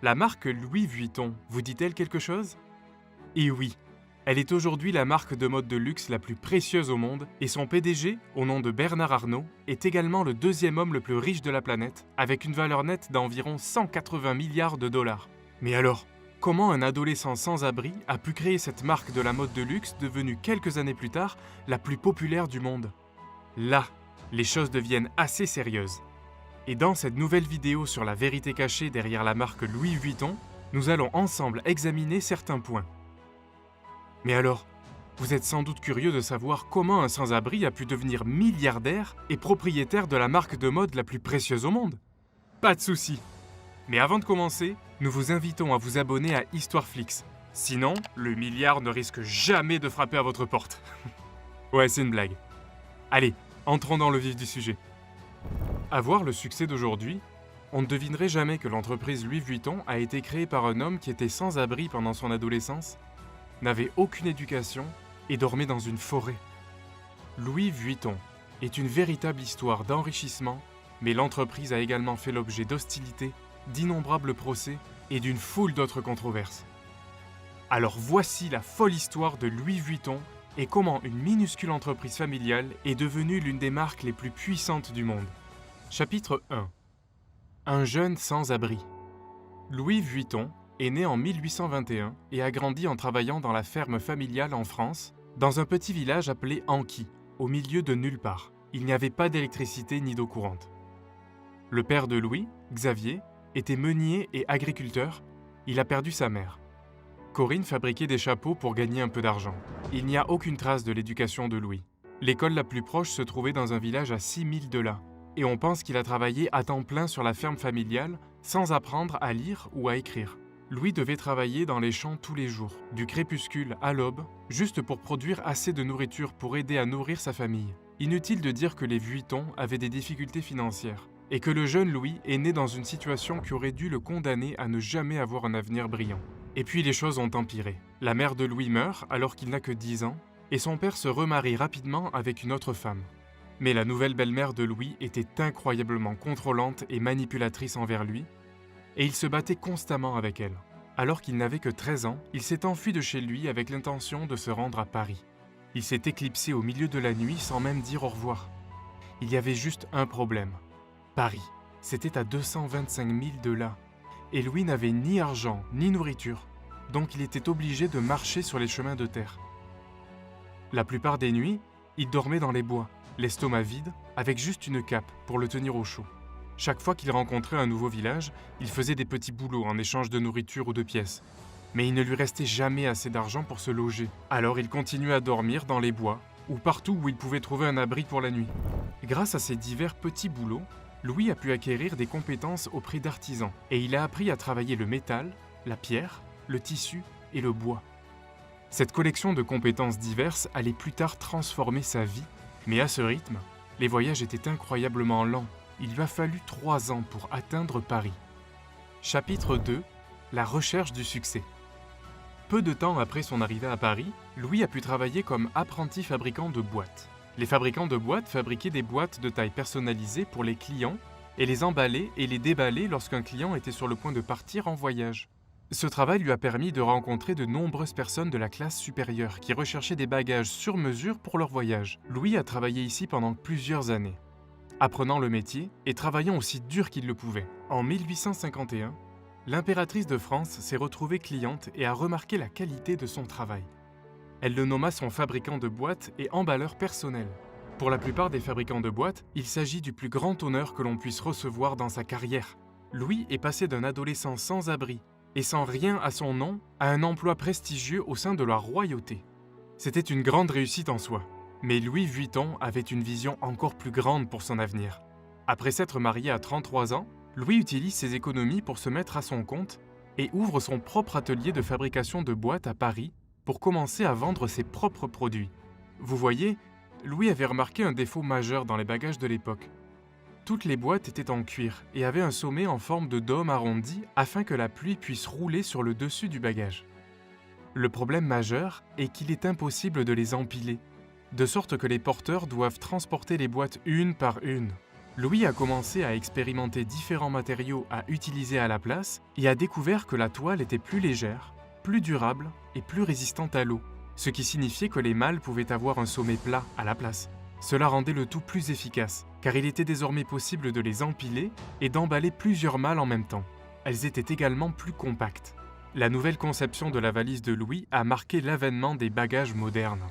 La marque Louis Vuitton vous dit-elle quelque chose? Et oui, elle est aujourd'hui la marque de mode de luxe la plus précieuse au monde et son PDG, au nom de Bernard Arnault, est également le deuxième homme le plus riche de la planète, avec une valeur nette d'environ 180 milliards de dollars. Mais alors, comment un adolescent sans abri a pu créer cette marque de la mode de luxe devenue quelques années plus tard la plus populaire du monde? Là, les choses deviennent assez sérieuses. Et dans cette nouvelle vidéo sur la vérité cachée derrière la marque Louis Vuitton, nous allons ensemble examiner certains points. Mais alors, vous êtes sans doute curieux de savoir comment un sans-abri a pu devenir milliardaire et propriétaire de la marque de mode la plus précieuse au monde? Pas de souci. Mais avant de commencer, nous vous invitons à vous abonner à Histoireflix. Sinon, le milliard ne risque jamais de frapper à votre porte. Ouais, c'est une blague. Allez, entrons dans le vif du sujet. À voir le succès d'aujourd'hui, on ne devinerait jamais que l'entreprise Louis Vuitton a été créée par un homme qui était sans abri pendant son adolescence, n'avait aucune éducation et dormait dans une forêt. Louis Vuitton est une véritable histoire d'enrichissement, mais l'entreprise a également fait l'objet d'hostilités, d'innombrables procès et d'une foule d'autres controverses. Alors voici la folle histoire de Louis Vuitton et comment une minuscule entreprise familiale est devenue l'une des marques les plus puissantes du monde. Chapitre 1. Un jeune sans-abri. Louis Vuitton est né en 1821 et a grandi en travaillant dans la ferme familiale en France, dans un petit village appelé Anquis, au milieu de nulle part. Il n'y avait pas d'électricité ni d'eau courante. Le père de Louis, Xavier, était meunier et agriculteur. Il a perdu sa mère. Corinne fabriquait des chapeaux pour gagner un peu d'argent. Il n'y a aucune trace de l'éducation de Louis. L'école la plus proche se trouvait dans un village à 6000 de là, et on pense qu'il a travaillé à temps plein sur la ferme familiale sans apprendre à lire ou à écrire. Louis devait travailler dans les champs tous les jours, du crépuscule à l'aube, juste pour produire assez de nourriture pour aider à nourrir sa famille. Inutile de dire que les Vuitton avaient des difficultés financières, et que le jeune Louis est né dans une situation qui aurait dû le condamner à ne jamais avoir un avenir brillant. Et puis les choses ont empiré. La mère de Louis meurt alors qu'il n'a que 10 ans, et son père se remarie rapidement avec une autre femme. Mais la nouvelle belle-mère de Louis était incroyablement contrôlante et manipulatrice envers lui, et il se battait constamment avec elle. Alors qu'il n'avait que 13 ans, il s'est enfui de chez lui avec l'intention de se rendre à Paris. Il s'est éclipsé au milieu de la nuit sans même dire au revoir. Il y avait juste un problème. Paris, c'était à 225 000 de là, et Louis n'avait ni argent ni nourriture, donc il était obligé de marcher sur les chemins de terre. La plupart des nuits, il dormait dans les bois, l'estomac vide, avec juste une cape pour le tenir au chaud. Chaque fois qu'il rencontrait un nouveau village, il faisait des petits boulots en échange de nourriture ou de pièces. Mais il ne lui restait jamais assez d'argent pour se loger. Alors il continuait à dormir dans les bois, ou partout où il pouvait trouver un abri pour la nuit. Grâce à ces divers petits boulots, Louis a pu acquérir des compétences auprès d'artisans, et il a appris à travailler le métal, la pierre, le tissu et le bois. Cette collection de compétences diverses allait plus tard transformer sa vie, mais à ce rythme, les voyages étaient incroyablement lents. Il lui a fallu 3 ans pour atteindre Paris. Chapitre 2. La recherche du succès. Peu de temps après son arrivée à Paris, Louis a pu travailler comme apprenti fabricant de boîtes. Les fabricants de boîtes fabriquaient des boîtes de taille personnalisée pour les clients et les emballaient et les déballaient lorsqu'un client était sur le point de partir en voyage. Ce travail lui a permis de rencontrer de nombreuses personnes de la classe supérieure qui recherchaient des bagages sur mesure pour leur voyage. Louis a travaillé ici pendant plusieurs années, apprenant le métier et travaillant aussi dur qu'il le pouvait. En 1851, l'impératrice de France s'est retrouvée cliente et a remarqué la qualité de son travail. Elle le nomma son fabricant de boîtes et emballeur personnel. Pour la plupart des fabricants de boîtes, il s'agit du plus grand honneur que l'on puisse recevoir dans sa carrière. Louis est passé d'un adolescent sans abri et sans rien à son nom à un emploi prestigieux au sein de la royauté. C'était une grande réussite en soi. Mais Louis Vuitton avait une vision encore plus grande pour son avenir. Après s'être marié à 33 ans, Louis utilise ses économies pour se mettre à son compte et ouvre son propre atelier de fabrication de boîtes à Paris pour commencer à vendre ses propres produits. Vous voyez, Louis avait remarqué un défaut majeur dans les bagages de l'époque. Toutes les boîtes étaient en cuir et avaient un sommet en forme de dôme arrondi afin que la pluie puisse rouler sur le dessus du bagage. Le problème majeur est qu'il est impossible de les empiler, de sorte que les porteurs doivent transporter les boîtes une par une. Louis a commencé à expérimenter différents matériaux à utiliser à la place et a découvert que la toile était plus légère, plus durable et plus résistante à l'eau, ce qui signifiait que les malles pouvaient avoir un sommet plat à la place. Cela rendait le tout plus efficace, car il était désormais possible de les empiler et d'emballer plusieurs malles en même temps. Elles étaient également plus compactes. La nouvelle conception de la valise de Louis a marqué l'avènement des bagages modernes.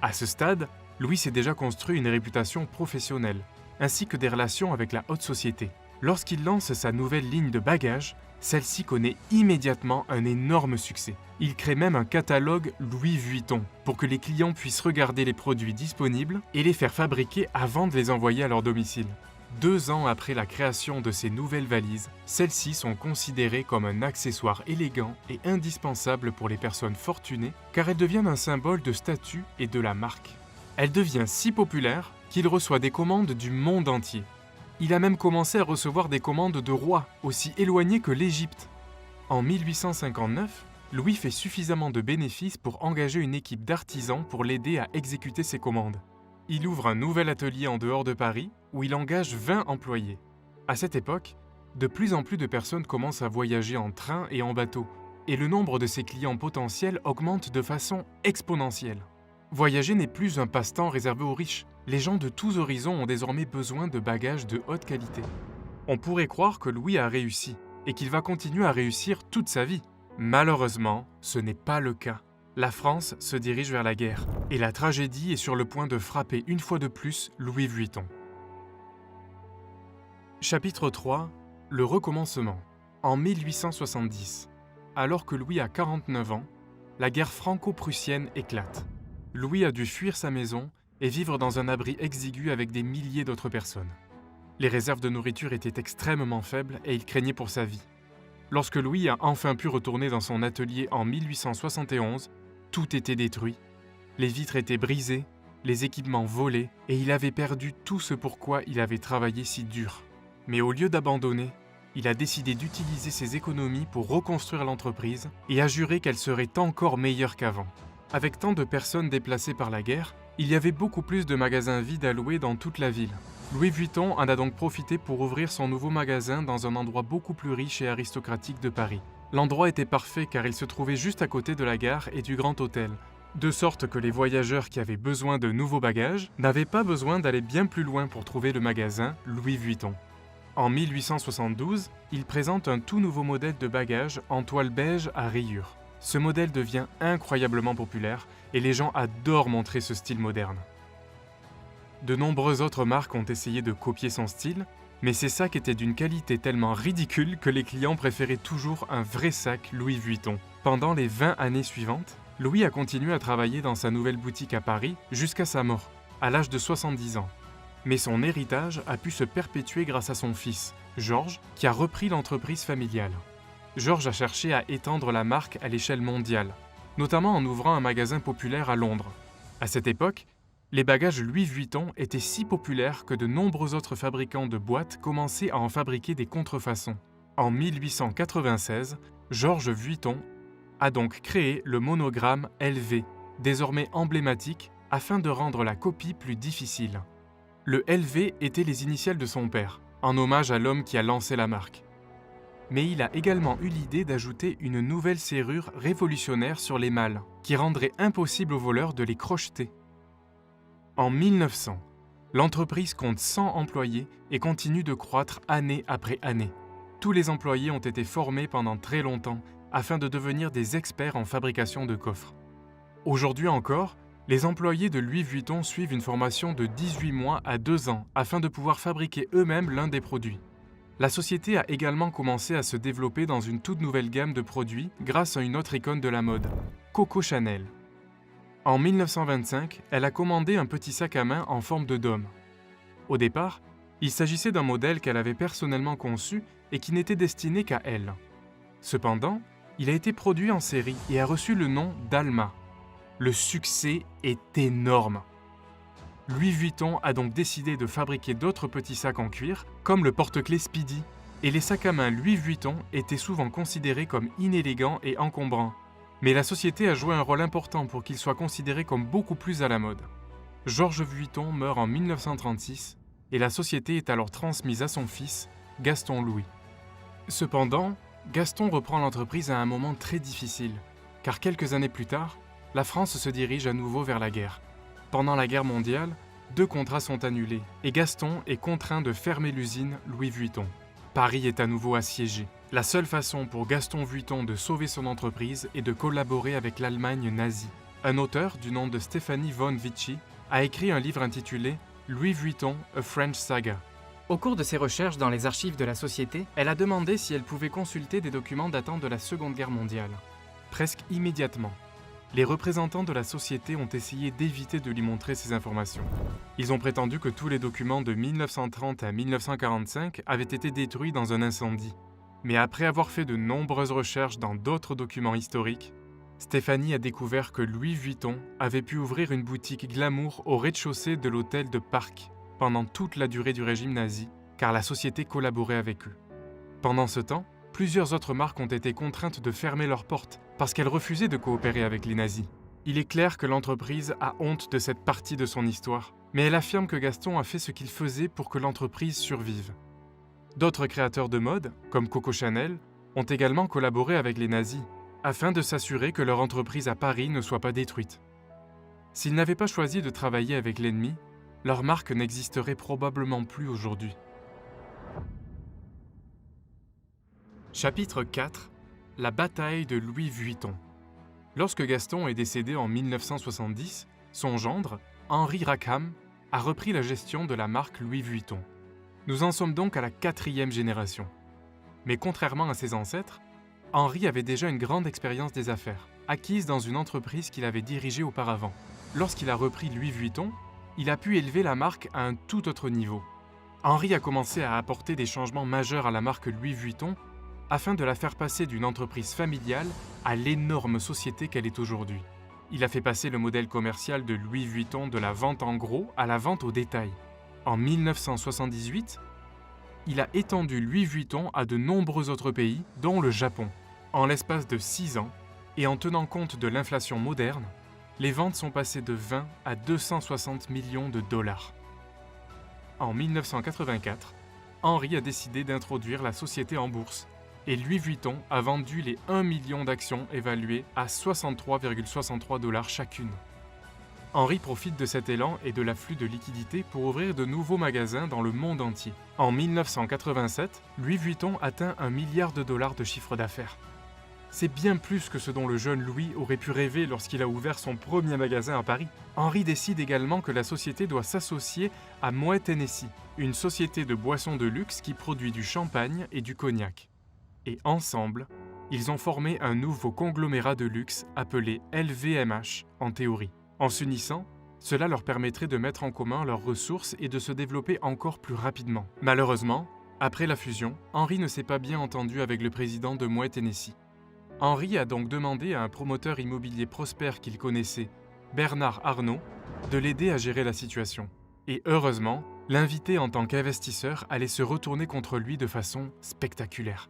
À ce stade, Louis s'est déjà construit une réputation professionnelle, ainsi que des relations avec la haute société. Lorsqu'il lance sa nouvelle ligne de bagages, celle-ci connaît immédiatement un énorme succès. Il crée même un catalogue Louis Vuitton pour que les clients puissent regarder les produits disponibles et les faire fabriquer avant de les envoyer à leur domicile. 2 ans après la création de ces nouvelles valises, celles-ci sont considérées comme un accessoire élégant et indispensable pour les personnes fortunées car elles deviennent un symbole de statut et de la marque. Elle devient si populaire qu'il reçoit des commandes du monde entier. Il a même commencé à recevoir des commandes de rois aussi éloignés que l'Égypte. En 1859, Louis fait suffisamment de bénéfices pour engager une équipe d'artisans pour l'aider à exécuter ses commandes. Il ouvre un nouvel atelier en dehors de Paris où il engage 20 employés. À cette époque, de plus en plus de personnes commencent à voyager en train et en bateau, et le nombre de ses clients potentiels augmente de façon exponentielle. Voyager n'est plus un passe-temps réservé aux riches. Les gens de tous horizons ont désormais besoin de bagages de haute qualité. On pourrait croire que Louis a réussi et qu'il va continuer à réussir toute sa vie. Malheureusement, ce n'est pas le cas. La France se dirige vers la guerre et la tragédie est sur le point de frapper une fois de plus Louis Vuitton. Chapitre 3. Le recommencement. En 1870, alors que Louis a 49 ans, la guerre franco-prussienne éclate. Louis a dû fuir sa maison et vivre dans un abri exigu avec des milliers d'autres personnes. Les réserves de nourriture étaient extrêmement faibles et il craignait pour sa vie. Lorsque Louis a enfin pu retourner dans son atelier en 1871, tout était détruit. Les vitres étaient brisées, les équipements volés et il avait perdu tout ce pourquoi il avait travaillé si dur. Mais au lieu d'abandonner, il a décidé d'utiliser ses économies pour reconstruire l'entreprise et a juré qu'elle serait encore meilleure qu'avant. Avec tant de personnes déplacées par la guerre, il y avait beaucoup plus de magasins vides à louer dans toute la ville. Louis Vuitton en a donc profité pour ouvrir son nouveau magasin dans un endroit beaucoup plus riche et aristocratique de Paris. L'endroit était parfait car il se trouvait juste à côté de la gare et du Grand Hôtel, de sorte que les voyageurs qui avaient besoin de nouveaux bagages n'avaient pas besoin d'aller bien plus loin pour trouver le magasin Louis Vuitton. En 1872, il présente un tout nouveau modèle de bagages en toile beige à rayures. Ce modèle devient incroyablement populaire et les gens adorent montrer ce style moderne. De nombreuses autres marques ont essayé de copier son style, mais ces sacs étaient d'une qualité tellement ridicule que les clients préféraient toujours un vrai sac Louis Vuitton. Pendant les 20 années suivantes, Louis a continué à travailler dans sa nouvelle boutique à Paris jusqu'à sa mort, à l'âge de 70 ans. Mais son héritage a pu se perpétuer grâce à son fils, Georges, qui a repris l'entreprise familiale. Georges a cherché à étendre la marque à l'échelle mondiale, notamment en ouvrant un magasin populaire à Londres. À cette époque, les bagages Louis Vuitton étaient si populaires que de nombreux autres fabricants de boîtes commençaient à en fabriquer des contrefaçons. En 1896, Georges Vuitton a donc créé le monogramme LV, désormais emblématique, afin de rendre la copie plus difficile. Le LV était les initiales de son père, en hommage à l'homme qui a lancé la marque. Mais il a également eu l'idée d'ajouter une nouvelle serrure révolutionnaire sur les malles, qui rendrait impossible aux voleurs de les crocheter. En 1900, l'entreprise compte 100 employés et continue de croître année après année. Tous les employés ont été formés pendant très longtemps afin de devenir des experts en fabrication de coffres. Aujourd'hui encore, les employés de Louis Vuitton suivent une formation de 18 mois à 2 ans afin de pouvoir fabriquer eux-mêmes l'un des produits. La société a également commencé à se développer dans une toute nouvelle gamme de produits grâce à une autre icône de la mode, Coco Chanel. En 1925, elle a commandé un petit sac à main en forme de dôme. Au départ, il s'agissait d'un modèle qu'elle avait personnellement conçu et qui n'était destiné qu'à elle. Cependant, il a été produit en série et a reçu le nom d'Alma. Le succès est énorme. Louis Vuitton a donc décidé de fabriquer d'autres petits sacs en cuir, comme le porte-clés Speedy, et les sacs à main Louis Vuitton étaient souvent considérés comme inélégants et encombrants. Mais la société a joué un rôle important pour qu'ils soient considérés comme beaucoup plus à la mode. Georges Vuitton meurt en 1936 et la société est alors transmise à son fils, Gaston Louis. Cependant, Gaston reprend l'entreprise à un moment très difficile, car quelques années plus tard, la France se dirige à nouveau vers la guerre. Pendant la guerre mondiale, 2 contrats sont annulés et Gaston est contraint de fermer l'usine Louis Vuitton. Paris est à nouveau assiégé. La seule façon pour Gaston Vuitton de sauver son entreprise est de collaborer avec l'Allemagne nazie. Un auteur du nom de Stéphanie von Vichy a écrit un livre intitulé Louis Vuitton, A French Saga. Au cours de ses recherches dans les archives de la société, elle a demandé si elle pouvait consulter des documents datant de la Seconde Guerre mondiale. Presque immédiatement, les représentants de la société ont essayé d'éviter de lui montrer ces informations. Ils ont prétendu que tous les documents de 1930 à 1945 avaient été détruits dans un incendie. Mais après avoir fait de nombreuses recherches dans d'autres documents historiques, Stéphanie a découvert que Louis Vuitton avait pu ouvrir une boutique glamour au rez-de-chaussée de l'hôtel de Parc pendant toute la durée du régime nazi, car la société collaborait avec eux. Pendant ce temps, plusieurs autres marques ont été contraintes de fermer leurs portes parce qu'elles refusaient de coopérer avec les nazis. Il est clair que l'entreprise a honte de cette partie de son histoire, mais elle affirme que Gaston a fait ce qu'il faisait pour que l'entreprise survive. D'autres créateurs de mode, comme Coco Chanel, ont également collaboré avec les nazis, afin de s'assurer que leur entreprise à Paris ne soit pas détruite. S'ils n'avaient pas choisi de travailler avec l'ennemi, leur marque n'existerait probablement plus aujourd'hui. Chapitre 4 – La bataille de Louis Vuitton. Lorsque Gaston est décédé en 1970, son gendre, Henri Rackham, a repris la gestion de la marque Louis Vuitton. Nous en sommes donc à la 4e génération. Mais contrairement à ses ancêtres, Henri avait déjà une grande expérience des affaires, acquise dans une entreprise qu'il avait dirigée auparavant. Lorsqu'il a repris Louis Vuitton, il a pu élever la marque à un tout autre niveau. Henri a commencé à apporter des changements majeurs à la marque Louis Vuitton afin de la faire passer d'une entreprise familiale à l'énorme société qu'elle est aujourd'hui. Il a fait passer le modèle commercial de Louis Vuitton de la vente en gros à la vente au détail. En 1978, il a étendu Louis Vuitton à de nombreux autres pays, dont le Japon. En l'espace de 6 ans, et en tenant compte de l'inflation moderne, les ventes sont passées de 20 à 260 millions de dollars. En 1984, Henri a décidé d'introduire la société en bourse, et Louis Vuitton a vendu les 1 million d'actions évaluées à 63,63 dollars chacune. Henri profite de cet élan et de l'afflux de liquidités pour ouvrir de nouveaux magasins dans le monde entier. En 1987, Louis Vuitton atteint 1 milliard de dollars de chiffre d'affaires. C'est bien plus que ce dont le jeune Louis aurait pu rêver lorsqu'il a ouvert son premier magasin à Paris. Henri décide également que la société doit s'associer à Moët Hennessy, une société de boissons de luxe qui produit du champagne et du cognac. Et ensemble, ils ont formé un nouveau conglomérat de luxe appelé LVMH en théorie. En s'unissant, cela leur permettrait de mettre en commun leurs ressources et de se développer encore plus rapidement. Malheureusement, après la fusion, Henri ne s'est pas bien entendu avec le président de Moët Hennessy. Henri a donc demandé à un promoteur immobilier prospère qu'il connaissait, Bernard Arnault, de l'aider à gérer la situation. Et heureusement, l'invité en tant qu'investisseur allait se retourner contre lui de façon spectaculaire.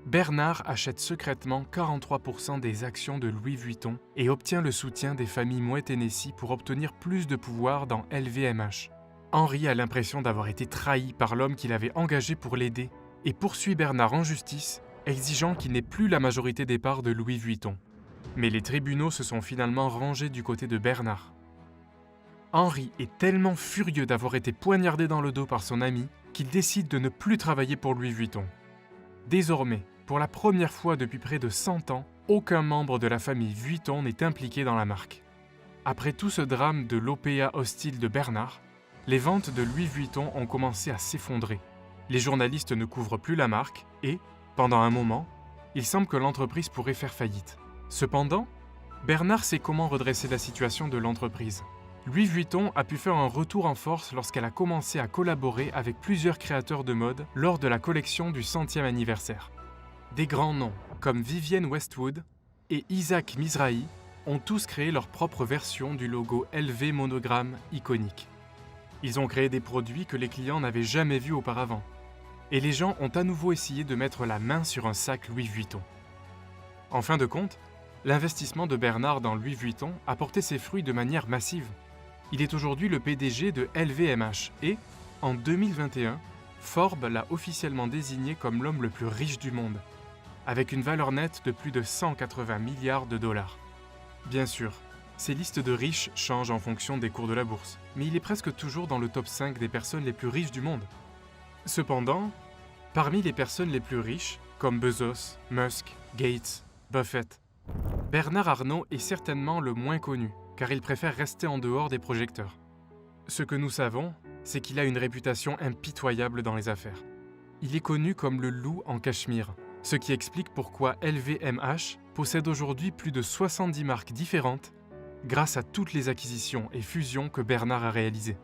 Bernard achète secrètement 43% des actions de Louis Vuitton et obtient le soutien des familles Moët Hennessy pour obtenir plus de pouvoir dans LVMH. Henri a l'impression d'avoir été trahi par l'homme qu'il avait engagé pour l'aider et poursuit Bernard en justice, exigeant qu'il n'ait plus la majorité des parts de Louis Vuitton. Mais les tribunaux se sont finalement rangés du côté de Bernard. Henri est tellement furieux d'avoir été poignardé dans le dos par son ami qu'il décide de ne plus travailler pour Louis Vuitton. Désormais, pour la première fois depuis près de 100 ans, aucun membre de la famille Vuitton n'est impliqué dans la marque. Après tout ce drame de l'OPA hostile de Bernard, les ventes de Louis Vuitton ont commencé à s'effondrer. Les journalistes ne couvrent plus la marque et, pendant un moment, il semble que l'entreprise pourrait faire faillite. Cependant, Bernard sait comment redresser la situation de l'entreprise. Louis Vuitton a pu faire un retour en force lorsqu'elle a commencé à collaborer avec plusieurs créateurs de mode lors de la collection du 100e anniversaire. Des grands noms comme Vivienne Westwood et Isaac Mizrahi ont tous créé leur propre version du logo LV monogramme iconique. Ils ont créé des produits que les clients n'avaient jamais vus auparavant. Et les gens ont à nouveau essayé de mettre la main sur un sac Louis Vuitton. En fin de compte, l'investissement de Bernard dans Louis Vuitton a porté ses fruits de manière massive. Il est aujourd'hui le PDG de LVMH et, En 2021, Forbes l'a officiellement désigné comme l'homme le plus riche du monde, avec une valeur nette de plus de 180 milliards de dollars. Bien sûr, ces listes de riches changent en fonction des cours de la bourse, mais il est presque toujours dans le top 5 des personnes les plus riches du monde. Cependant, parmi les personnes les plus riches, comme Bezos, Musk, Gates, Buffett, Bernard Arnault est certainement le moins connu, car il préfère rester en dehors des projecteurs. Ce que nous savons, c'est qu'il a une réputation impitoyable dans les affaires. Il est connu comme le loup en Cachemire, ce qui explique pourquoi LVMH possède aujourd'hui plus de 70 marques différentes grâce à toutes les acquisitions et fusions que Bernard a réalisées.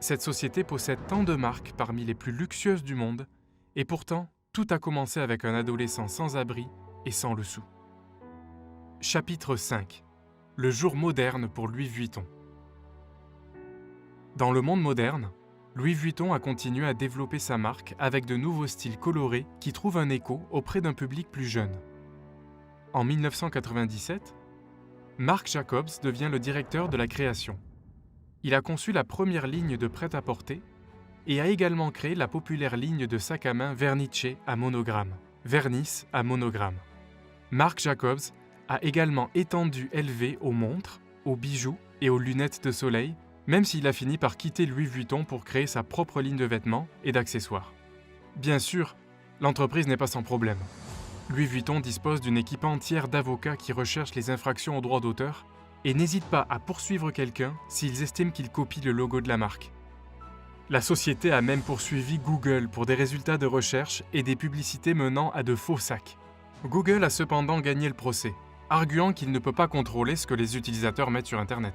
Cette société possède tant de marques parmi les plus luxueuses du monde, et pourtant, tout a commencé avec un adolescent sans abri et sans le sou. Chapitre 5. Le jour moderne pour Louis Vuitton. Dans le monde moderne, Louis Vuitton a continué à développer sa marque avec de nouveaux styles colorés qui trouvent un écho auprès d'un public plus jeune. En 1997, Marc Jacobs devient le directeur de la création. Il a conçu la première ligne de prêt-à-porter et a également créé la populaire ligne de sac à main Vernice à monogramme. Marc Jacobs a également étendu LV aux montres, aux bijoux et aux lunettes de soleil, même s'il a fini par quitter Louis Vuitton pour créer sa propre ligne de vêtements et d'accessoires. Bien sûr, l'entreprise n'est pas sans problème. Louis Vuitton dispose d'une équipe entière d'avocats qui recherchent les infractions aux droits d'auteur et n'hésitent pas à poursuivre quelqu'un s'ils estiment qu'il copie le logo de la marque. La société a même poursuivi Google pour des résultats de recherche et des publicités menant à de faux sacs. Google a cependant gagné le procès, arguant qu'il ne peut pas contrôler ce que les utilisateurs mettent sur Internet.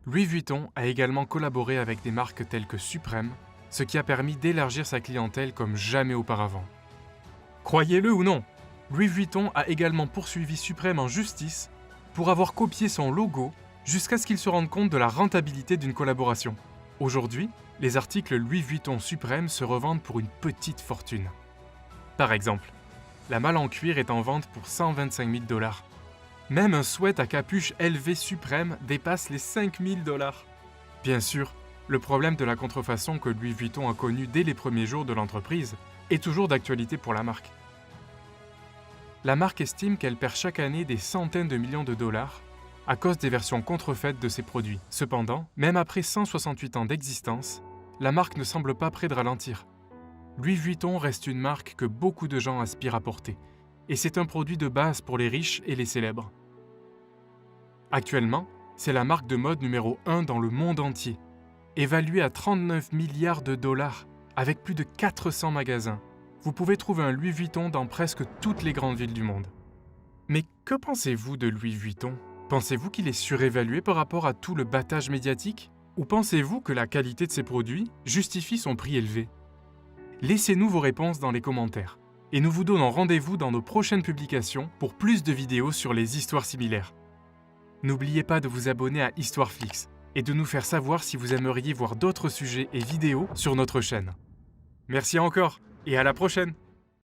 Louis Vuitton a également collaboré avec des marques telles que Supreme, ce qui a permis d'élargir sa clientèle comme jamais auparavant. Croyez-le ou non, Louis Vuitton a également poursuivi Supreme en justice pour avoir copié son logo jusqu'à ce qu'il se rende compte de la rentabilité d'une collaboration. Aujourd'hui, les articles Louis Vuitton Supreme se revendent pour une petite fortune. Par exemple, la malle en cuir est en vente pour 125 000 $. Même un sweat à capuche LV Supreme dépasse les 5 000 $. Bien sûr, le problème de la contrefaçon que Louis Vuitton a connu dès les premiers jours de l'entreprise est toujours d'actualité pour la marque. La marque estime qu'elle perd chaque année des centaines de millions de dollars à cause des versions contrefaites de ses produits. Cependant, même après 168 ans d'existence, la marque ne semble pas près de ralentir. Louis Vuitton reste une marque que beaucoup de gens aspirent à porter, et c'est un produit de base pour les riches et les célèbres. Actuellement, c'est la marque de mode numéro 1 dans le monde entier, évaluée à 39 milliards de dollars, avec plus de 400 magasins. Vous pouvez trouver un Louis Vuitton dans presque toutes les grandes villes du monde. Mais que pensez-vous de Louis Vuitton ? Pensez-vous qu'il est surévalué par rapport à tout le battage médiatique ? Ou pensez-vous que la qualité de ses produits justifie son prix élevé ? Laissez-nous vos réponses dans les commentaires. Et nous vous donnons rendez-vous dans nos prochaines publications pour plus de vidéos sur les histoires similaires. N'oubliez pas de vous abonner à Histoireflix et de nous faire savoir si vous aimeriez voir d'autres sujets et vidéos sur notre chaîne. Merci encore et à la prochaine!